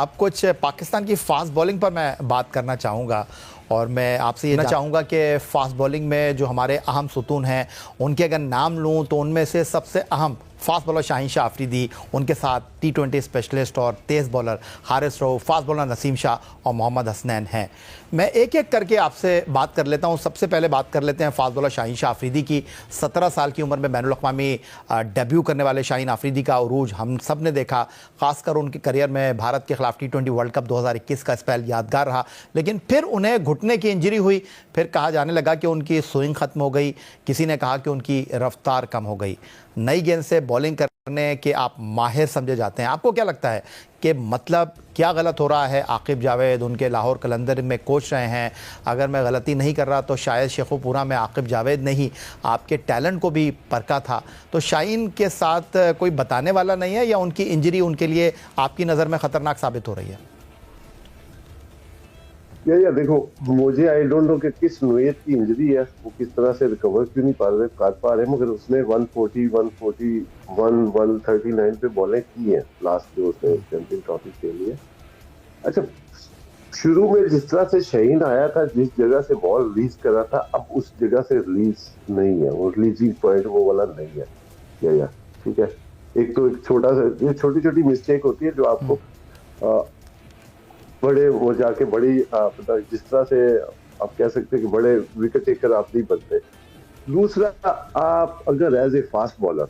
अब कुछ पाकिस्तान की फास्ट बॉलिंग पर मैं बात करना चाहूँगा और मैं आपसे ये चाहूँगा कि फास्ट बॉलिंग में जो हमारे अहम सुतून हैं उनके अगर नाम लूँ तो उनमें से सबसे अहम फास्ट बॉलर शाहीन शाह आफरीदी, उनके साथ T20 स्पेशलिस्ट और तेज़ bowler Haris Rauf, fast bowler Naseem Shah और मोहम्मद हसनैन हैं। मैं एक एक करके आपसे बात कर लेता हूं। सबसे पहले बात कर लेते हैं फास्ट बॉलर शाहीन शाह आफरीदी की। 17 साल की उम्र में बैनुल अक़वामी डेब्यू करने वाले शाहीन आफरीदी का उरूज हम सब ने देखा। खासकर उनके करियर में भारत के खिलाफ T20 वर्ल्ड कप 2021 का स्पेल यादगार रहा, लेकिन फिर उन्हें घुटने की इंजरी हुई। फिर कहा जाने लगा कि उनकी स्विंग ख़त्म हो गई, किसी ने कहा कि उनकी रफ्तार कम हो गई। नई गेंद से बॉलिंग करने के आप माहिर समझे जाते हैं। आपको क्या लगता है कि मतलब क्या गलत हो रहा है? आकिब जावेद उनके लाहौर कलंदर में कोच रहे हैं, अगर मैं गलती नहीं कर रहा तो शायद शेखुपुरा में आकिब जावेद ने ही आपके टैलेंट को भी परखा था। तो शाहीन के साथ कोई बताने वाला नहीं है या उनकी इंजरी उनके लिए आपकी नज़र में ख़तरनाक साबित हो रही है? या देखो, मुझे आई डोंट नो कि किस नोयत की इंजरी है, वो किस तरह से रिकवर क्यों नहीं कर पा रहे, मगर उसने 140, 141, 139 पे बॉलें की हैं लास्ट जो उसने चैंपियन ट्रॉफी के लिए। अच्छा, शुरू में जिस तरह से शाहीन आया था, जिस जगह से बॉल रिलीज कर रहा था, अब उस जगह से रिलीज नहीं है, वो रिलीजिंग पॉइंट वो वाला नहीं है। या ठीक है, एक तो एक छोटा सा, ये छोटी छोटी मिस्टेक होती है जो आपको बड़े वो जाके बड़ी जिस तरह से आप कह सकते हैं कि बड़े विकेट टेकर आप नहीं बनते। दूसरा, आप अगर एज ए फास्ट बॉलर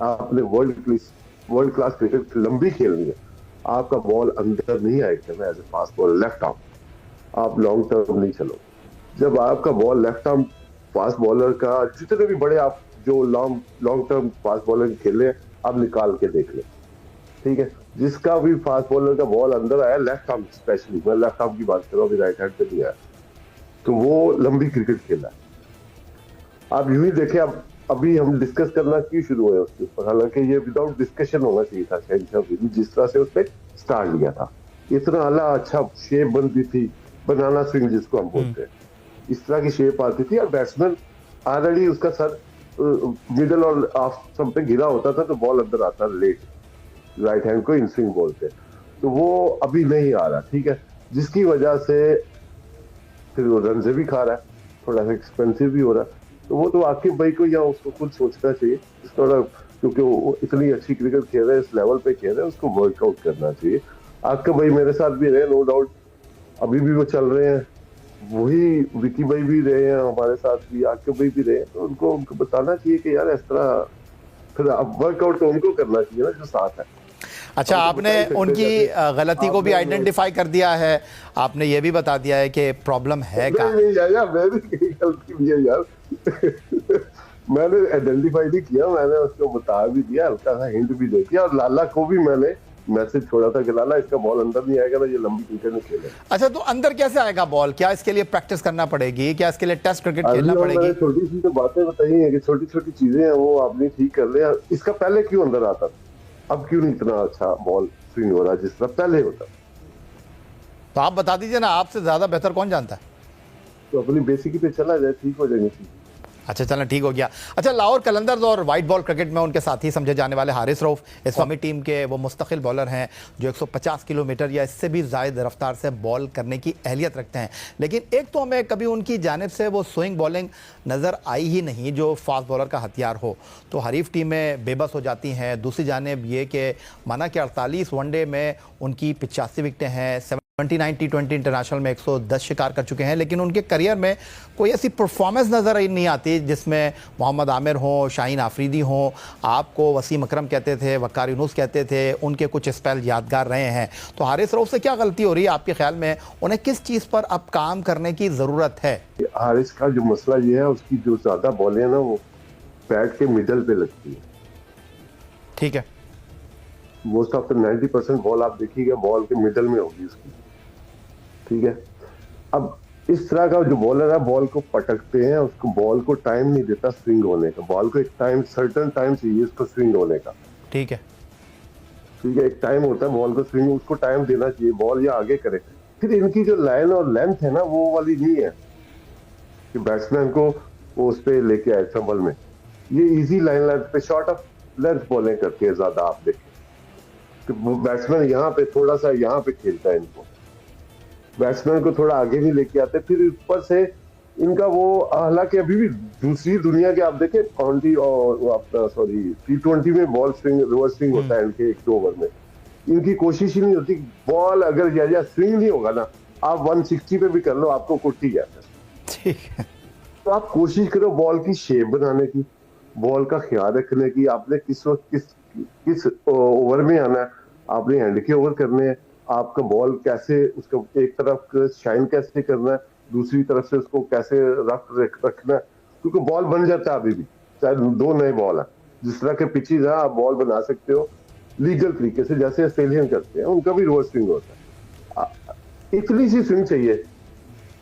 आपने वर्ल्ड क्लास क्रिकेट लंबी खेलनी है, आपका बॉल अंदर नहीं आएगा। As a fast bowler left arm आप लॉन्ग टर्म नहीं चलो। जब आपका ball left arm fast bowler का, जितने भी बड़े आप जो लॉन्ग टर्म फास्ट बॉलर खेले आप निकाल के देख ले, ठीक है। जिसका भी फास्ट बॉलर का बॉल अंदर आया, लेफ्ट आर्म स्पेशली, मैं लेफ्ट आर्म की बात कर रहा हूँ, अभी राइट हैंड पे नहीं आया, तो वो लंबी क्रिकेट खेला है। आप यूं ही देखें, अब अभी हम डिस्कस करना क्यों शुरू हुए उसके ऊपर, हालांकि ये विदाउट डिस्कशन होना चाहिए था। शाहीन शाह आफरीदी जिस तरह से उसने स्टार्ट लिया था, इतना अला अच्छा शेप बनती थी, बनाना स्विंग जिसको हम बोलते हैं, इस तरह की शेप आती थी, और बैट्समैन ऑलरेडी उसका सर मिडल और ऑफ स्टंप पे गिरा होता था, तो बॉल अंदर आता लेट, राइट हैंड को इन स्विंग बोलते हैं। तो वो अभी नहीं आ रहा, ठीक है, जिसकी वजह से फिर वो रन से भी खा रहा है, थोड़ा सा एक्सपेंसिव भी हो रहा है। तो वो तो आकिब भाई को या उसको खुद सोचना चाहिए, थोड़ा, क्योंकि वो इतनी अच्छी क्रिकेट खेल रहे हैं, इस लेवल पे खेल रहे हैं, उसको वर्कआउट करना चाहिए। आकिब भाई मेरे साथ भी रहे, नो डाउट, अभी भी वो चल रहे हैं, वही विकी भाई भी रहे हैं हमारे साथ भी, आकिब भाई भी रहे, तो उनको बताना चाहिए कि यार इस तरह, फिर अब वर्कआउट तो उनको करना चाहिए ना जो साथ है। अच्छा, आपने उनकी गलती को भी आइडेंटिफाई कर दिया है, आपने ये भी बता दिया है कि प्रॉब्लम है का? नहीं यार, मैंने गलती नहीं है यार मैंने आइडेंटिफाई नहीं किया, मैंने उसको बता भी दिया, हल्का सा हिंट भी दे दिया, और लाला को भी मैंने मैसेज छोड़ा था कि लाला इसका बॉल अंदर नहीं आएगा ना, ये लंबी क्रिकेट नहीं खेले। अच्छा, तो अंदर कैसे आएगा बॉल? क्या इसके लिए प्रैक्टिस करना पड़ेगी? क्या इसके लिए टेस्ट क्रिकेट खेलना पड़ेगी? छोटी सी तो बातें बताई है कि छोटी छोटी चीजें हैं, वो आपने ठीक कर लिया। इसका पहले क्यों अंदर आता था, अब क्यों नहीं इतना अच्छा बॉल स्विंग हो रहा जिस तरह पहले होता? तो आप बता दीजिए ना, आपसे ज्यादा बेहतर कौन जानता है? तो अपनी बेसिक पे चला जाए, ठीक हो जाएंगे चीजें। अच्छा, चलना ठीक हो गया। अच्छा, लाहौर कलंदर्स और वाइट बॉल क्रिकेट में उनके साथी समझे जाने वाले हारिस रऊफ इस्लामी टीम के वो मुस्तकिल बॉलर हैं जो 150 किलोमीटर या इससे भी ज़ायद रफ्तार से बॉल करने की अहलियत रखते हैं, लेकिन एक तो हमें कभी उनकी जानिब से वो स्विंग बॉलिंग नज़र आई ही नहीं जो फास्ट बॉलर का हथियार हो, तो हरीफ टीमें बेबस हो जाती हैं। दूसरी जानिब ये कि माना कि 48 वनडे में उनकी 85 विकटें हैं, 79 T20 इंटरनेशनल में 110 शिकार कर चुके हैं, लेकिन उनके करियर में कोई ऐसी परफॉर्मेंस नज़र नहीं आती जिसमें मोहम्मद आमिर हों, शाहीन आफरीदी हों, आपको वसीम अकरम कहते थे, वकार यूनुस कहते थे, उनके कुछ स्पेल यादगार रहे हैं। तो हारिस रऊफ से क्या गलती हो रही है आपके ख्याल में? उन्हें किस चीज़ पर अब काम करने की ज़रूरत है? हारिस का जो मसला ये है, उसकी जो ज़्यादा बॉलें हैं ना, वो बैट के मिडल पे लगती है, ठीक है। मोस्ट ऑफ द 90% बॉल आप देखिएगा बॉल के मिडल में होगी उसकी, ठीक है। अब इस तरह का जो बॉलर है, बॉल को पटकते हैं, उसको बॉल को टाइम नहीं देता स्विंग होने का, बॉल को एक टाइम, सर्टेन टाइम चाहिए उसको स्विंग होने का, ठीक है, ठीक है, एक टाइम होता है बॉल को स्विंग, उसको टाइम देना चाहिए, बॉल या आगे करे। फिर इनकी जो लाइन और लेंथ है ना, वो वाली नहीं है कि बैट्समैन को वो उस पर लेके आए संभल में, ये इजी लाइन लेंथ पे शॉर्ट ऑफ लेंथ बॉलिंग करके ज्यादा आप देखें, कि बैट्समैन यहाँ पे थोड़ा सा यहाँ पे खेलता है, इनको बैट्समैन को थोड़ा आगे नहीं लेके आते। फिर ऊपर से इनका वो, हालांकि अभी भी दूसरी दुनिया के आप देखें काउंटी और आपका सॉरी T20 में बॉल स्विंग रिवर्स स्विंग होता है इनके एक ओवर में, इनकी कोशिश ही नहीं होती। बॉल अगर या स्विंग नहीं होगा ना, आप 160 पे भी कर लो, आपको कुट्टी जाता है। ठीक है। तो आप कोशिश करो बॉल की शेप बनाने की, बॉल का ख्याल रखने की, आपने किस वक्त किस ओवर में आना है, आपने एंड के ओवर करने हैं, आपका बॉल कैसे उसका एक तरफ शाइन कैसे करना है, दूसरी तरफ से उसको कैसे रखना है, क्योंकि बॉल बन जाता है अभी भी, चाहे 2 नए बॉल है। जिस तरह के पिचेज है आप बॉल बना सकते हो लीगल तरीके से, जैसे ऑस्ट्रेलियन करते हैं, उनका भी रिवर्स स्विंग होता है। इतनी सी स्विंग चाहिए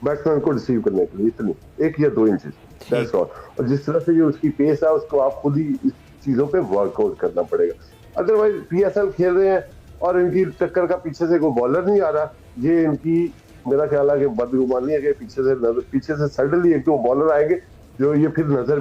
बैट्समैन को रिसीव करने के लिए, इतनी 1 या 2 इंच, दैट्स ऑल। और जिस तरह से जो उसकी पेस है उसको आप खुद ही इस चीजों पे वर्कआउट करना पड़ेगा। अदरवाइज PSL खेल रहे हैं और इनकी टक्कर का पीछे से कोई बॉलर नहीं आ रहा, ये इनकी मेरा ख्याल है कि बदगुमानी है कि पीछे से सडनली एक दो बॉलर आएंगे जो ये फिर नजर